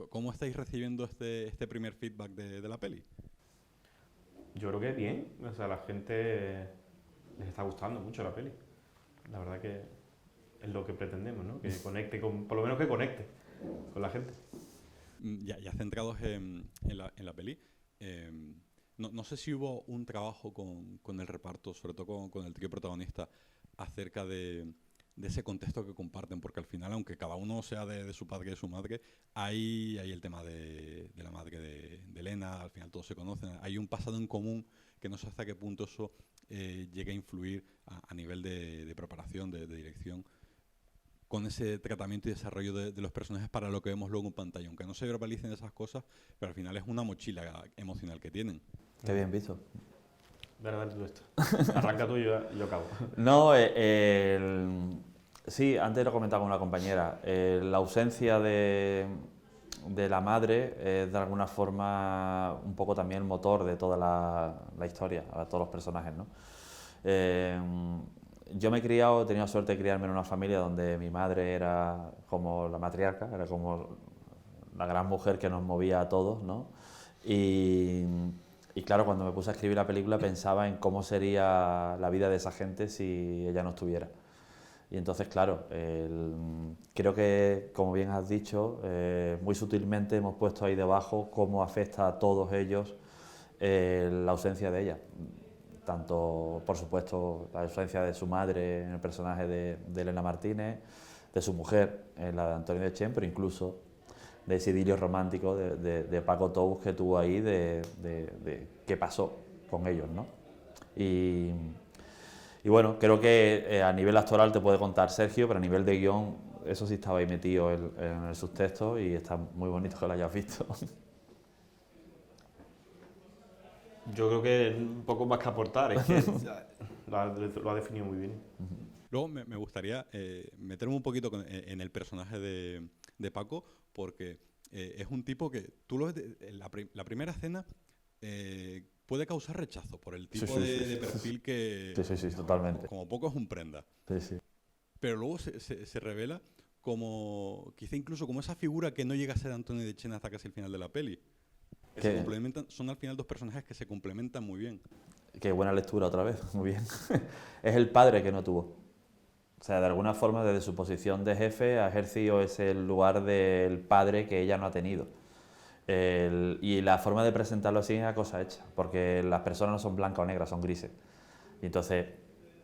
¿Cómo estáis recibiendo este primer feedback de la peli? Yo creo que bien, o sea, a la gente les está gustando mucho la peli. La verdad que es lo que pretendemos, ¿no? Que conecte con, por lo menos que conecte con la gente. Ya centrados en la peli, no sé si hubo un trabajo con el reparto, sobre todo con el trío protagonista, acerca de ese contexto que comparten, porque al final, aunque cada uno sea de su padre y de su madre, hay el tema de la madre de Elena, al final todos se conocen, hay un pasado en común que no sé hasta qué punto eso llega a influir a nivel de preparación, de dirección, con ese tratamiento y desarrollo de los personajes para lo que vemos luego en pantalla. Aunque no se verbalicen esas cosas, pero al final es una mochila emocional que tienen. Qué bien visto. Dale, dale tú esto. Arranca tú y yo acabo. No, sí, antes lo comentaba con una compañera. La ausencia de la madre es de alguna forma un poco también el motor de toda la historia, a todos los personajes, ¿no? Eh, yo me he criado, he tenido suerte de criarme en una familia donde mi madre era como la matriarca, era como la gran mujer que nos movía a todos, ¿no? Y, y claro, cuando me puse a escribir la película pensaba en cómo sería la vida de esa gente si ella no estuviera. Y entonces, claro, creo que, como bien has dicho, muy sutilmente hemos puesto ahí debajo cómo afecta a todos ellos la ausencia de ella. Tanto, por supuesto, la ausencia de su madre en el personaje de Elena Martínez, de su mujer en la de Antonio de Chen, pero incluso de ese idilio romántico de Paco Tous que tuvo ahí, de qué pasó con ellos, ¿no? Y, y bueno, creo que a nivel actoral te puede contar Sergio, pero a nivel de guión, eso sí estaba ahí metido en el subtexto y está muy bonito que lo hayas visto. Yo creo que un poco más que aportar, es que lo ha definido muy bien. Luego me gustaría meterme un poquito en el personaje de Paco, porque es un tipo que tú lo ves en la primera escena puede causar rechazo por el Sí, tipo sí, sí, de sí. perfil que, Sí, sí, sí, totalmente. como poco es un prenda. Sí, sí. Pero luego se revela como, quizá incluso como esa figura que no llega a ser Antonio de Chena hasta casi el final de la peli. Que se Qué, complementan, son al final dos personajes que se complementan muy bien. qué buena lectura otra vez, muy bien. Es el padre que no tuvo. O sea, de alguna forma, desde su posición de jefe, ha ejercido ese lugar del padre que ella no ha tenido. Y la forma de presentarlo así es una cosa hecha, porque las personas no son blancas o negras, son grises. Y entonces,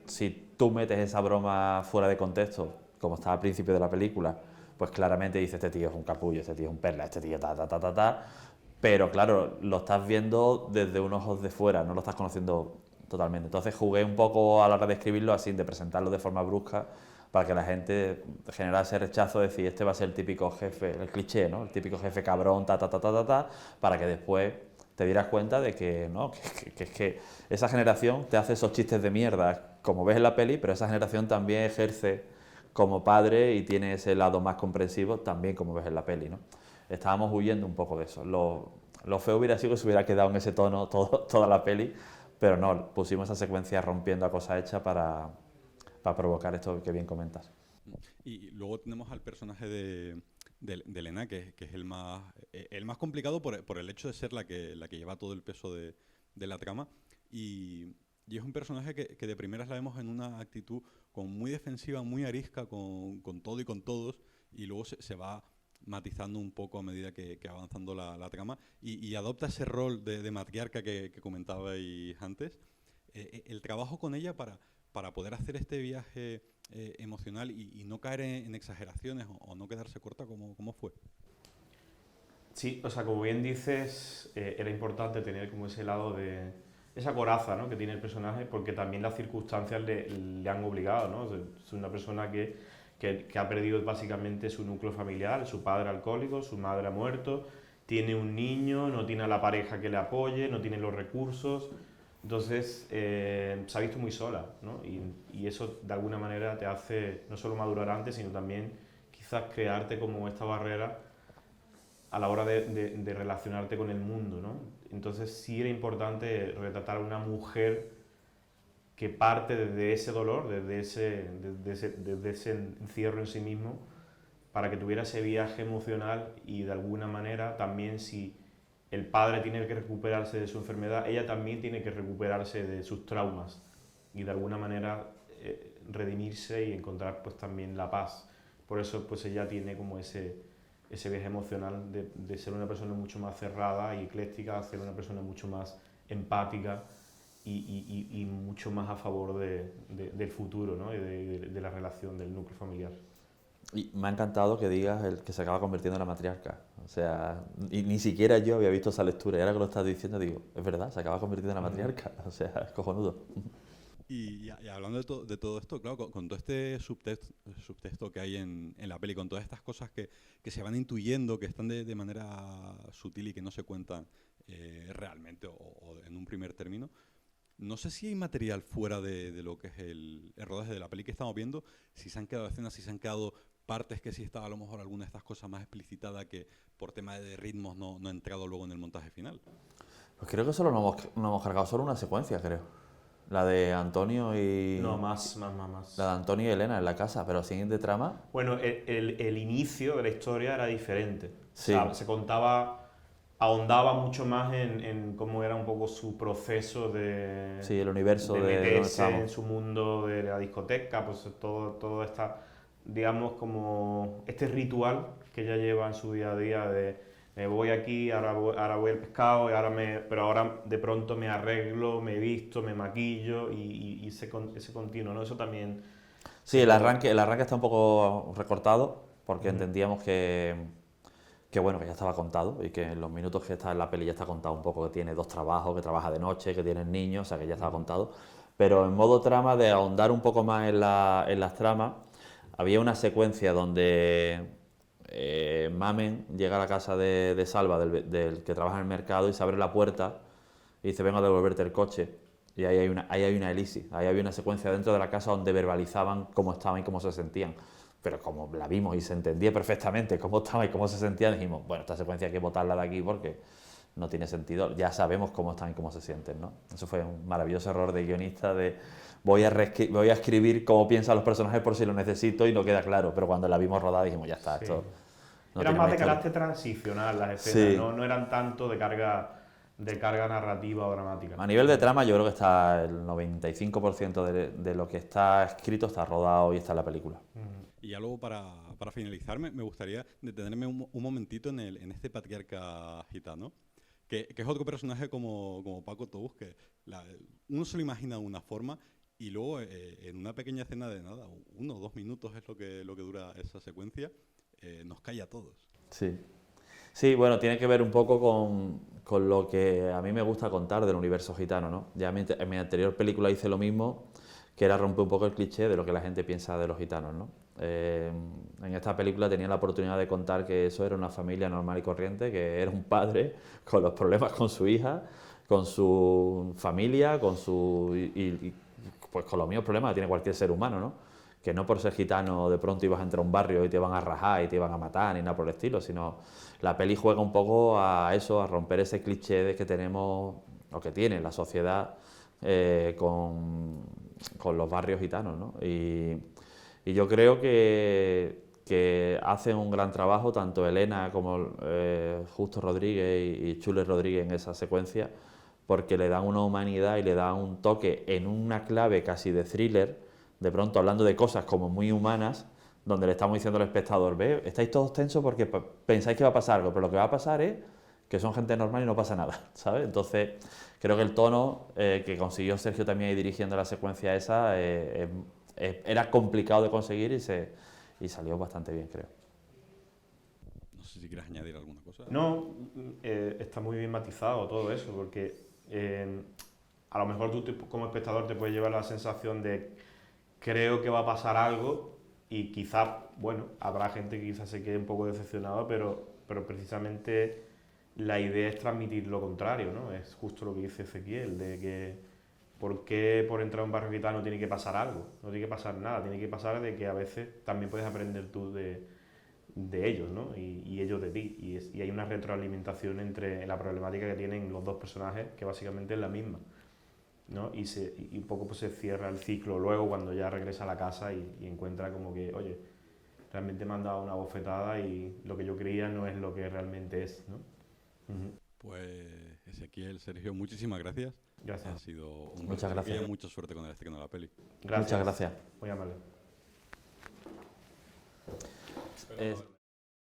si tú metes esa broma fuera de contexto, como está al principio de la película, pues claramente dices, este tío es un capullo, este tío es un perla, este tío ta, ta, ta, ta, ta. Pero claro, lo estás viendo desde unos ojos de fuera, no lo estás conociendo totalmente. Entonces jugué un poco a la hora de escribirlo así, de presentarlo de forma brusca, para que la gente generara ese rechazo de decir, este va a ser el típico jefe, el cliché, ¿no? El típico jefe cabrón, ta, ta, ta, ta, ta, ta, para que después te dieras cuenta de que, ¿no? Que esa generación te hace esos chistes de mierda, como ves en la peli, pero esa generación también ejerce como padre y tiene ese lado más comprensivo también como ves en la peli, ¿no? Estábamos huyendo un poco de eso. Lo feo hubiera sido que se hubiera quedado en ese tono toda la peli, pero no, pusimos esa secuencia rompiendo a cosa hecha para provocar esto que bien comentas. Y luego tenemos al personaje de Elena, que es el más complicado por el hecho de ser la que lleva todo el peso de la trama. Y es un personaje que de primeras la vemos en una actitud como muy defensiva, muy arisca con todo y con todos, y luego se va matizando un poco a medida que va avanzando la trama, y adopta ese rol de matriarca que comentabais antes. El trabajo con ella para poder hacer este viaje emocional y no caer en exageraciones o no quedarse corta como fue. Sí, o sea, como bien dices, era importante tener como ese lado de esa coraza, ¿no? Que tiene el personaje, porque también las circunstancias le han obligado, ¿no? O sea, es una persona que ha perdido básicamente su núcleo familiar, su padre alcohólico, su madre ha muerto, tiene un niño, no tiene a la pareja que le apoye, no tiene los recursos, entonces se ha visto muy sola, ¿no? Y eso de alguna manera te hace no solo madurar antes, sino también quizás crearte como esta barrera a la hora de relacionarte con el mundo, ¿no? Entonces sí era importante retratar a una mujer que parte desde ese dolor, desde ese encierro en sí mismo, para que tuviera ese viaje emocional y de alguna manera también si el padre tiene que recuperarse de su enfermedad, ella también tiene que recuperarse de sus traumas y de alguna manera redimirse y encontrar pues también la paz. Por eso pues ella tiene como ese viaje emocional de ser una persona mucho más cerrada y ecléctica a ser una persona mucho más empática y mucho más a favor del futuro, ¿no? Y de la relación del núcleo familiar. Y me ha encantado que digas el que se acaba convirtiendo en la matriarca. O sea, y ni siquiera yo había visto esa lectura. Y ahora que lo estás diciendo, digo, es verdad, se acaba convirtiendo en la matriarca. O sea, es cojonudo. Y hablando de todo esto, claro, con todo este subtexto que hay en la peli, con todas estas cosas que se van intuyendo, que están de manera sutil y que no se cuentan realmente o en un primer término, no sé si hay material fuera de lo que es el rodaje de la peli que estamos viendo, si se han quedado escenas, si se han quedado partes que sí estaba a lo mejor alguna de estas cosas más explicitada que por tema de ritmos no ha entrado luego en el montaje final. Pues creo que solo nos hemos cargado solo una secuencia, creo. La de Antonio y... No, más. La de Antonio y Elena en la casa, pero siguiente trama... Bueno, el inicio de la historia era diferente. Sí. O sea, se contaba, ahondaba mucho más en cómo era un poco su proceso de... Sí, el universo de donde meterse estamos. en su mundo de la discoteca, pues todo esta, digamos, como este ritual que ella lleva en su día a día de me voy aquí, ahora voy al pescado, pero ahora de pronto me arreglo, me visto, me maquillo y ese continuo, ¿no? Eso también... Sí, el arranque está un poco recortado porque entendíamos que bueno, que ya estaba contado y que en los minutos que está en la peli ya está contado un poco, que tiene 2 trabajos, que trabaja de noche, que tiene niños, o sea que ya estaba contado. Pero en modo trama, de ahondar un poco más en las tramas, había una secuencia donde Mamen llega a la casa de Salva, del que trabaja en el mercado, y se abre la puerta y dice, vengo a devolverte el coche. Y ahí hay una elipsis, ahí había una secuencia dentro de la casa donde verbalizaban cómo estaban y cómo se sentían. Pero como la vimos y se entendía perfectamente cómo estaba y cómo se sentían, dijimos, bueno, esta secuencia hay que botarla de aquí porque no tiene sentido. Ya sabemos cómo están y cómo se sienten, ¿no? Eso fue un maravilloso error de guionista de voy a escribir cómo piensan los personajes por si lo necesito y no queda claro. Pero cuando la vimos rodada dijimos, ya está, Sí. esto no Eran tiene más de historia. carácter transicional las escenas, Sí. no eran tanto de carga narrativa o dramática. A nivel de trama yo creo que está el 95% de lo que está escrito está rodado y está en la película. Y ya luego para finalizar me gustaría detenerme un momentito en este patriarca gitano, que es otro personaje como Paco Tous, que uno se lo imagina de una forma y luego en una pequeña escena de nada, 1 o 2 minutos es lo que dura esa secuencia, nos calla a todos. Sí. Sí, bueno, tiene que ver un poco con lo que a mí me gusta contar del universo gitano, ¿no? Ya en mi anterior película hice lo mismo, que era romper un poco el cliché de lo que la gente piensa de los gitanos, ¿no? En esta película tenía la oportunidad de contar que eso era una familia normal y corriente, que era un padre con los problemas con su hija, con su familia, pues con los mismos problemas que tiene cualquier ser humano, ¿no? Que no por ser gitano de pronto ibas a entrar a un barrio y te van a rajar y te van a matar ni nada por el estilo, sino la peli juega un poco a eso, a romper ese cliché de que tenemos, o que tiene la sociedad con los barrios gitanos, ¿no? Y yo creo que hacen un gran trabajo, tanto Elena como Justo Rodríguez y Chule Rodríguez en esa secuencia, porque le dan una humanidad y le dan un toque en una clave casi de thriller, de pronto hablando de cosas como muy humanas, donde le estamos diciendo al espectador, ve, estáis todos tensos porque pensáis que va a pasar algo, pero lo que va a pasar es que son gente normal y no pasa nada, ¿sabes? Entonces, creo que el tono que consiguió Sergio también ahí dirigiendo la secuencia esa era complicado de conseguir y salió bastante bien, creo. No sé si quieres añadir alguna cosa. No, está muy bien matizado todo eso, porque a lo mejor tú como espectador te puedes llevar la sensación de creo que va a pasar algo y quizás, bueno, habrá gente que quizás se quede un poco decepcionada, pero precisamente la idea es transmitir lo contrario, ¿no? Es justo lo que dice Ezequiel, de que ¿por qué por entrar a un barrio gitano tiene que pasar algo? No tiene que pasar nada, tiene que pasar de que a veces también puedes aprender tú de ellos, ¿no? Y ellos de ti. Y hay una retroalimentación entre la problemática que tienen los dos personajes, que básicamente es la misma, ¿no? Y un poco pues se cierra el ciclo luego cuando ya regresa a la casa y encuentra como que, oye, realmente me han dado una bofetada y lo que yo creía no es lo que realmente es, ¿no? Ujú. Pues Ezequiel, Sergio, muchísimas gracias. Ha Gracias. sido un Muchas placer y gracias. mucha suerte con el estreno de la peli. Gracias. Muchas gracias. Muy amable. Es-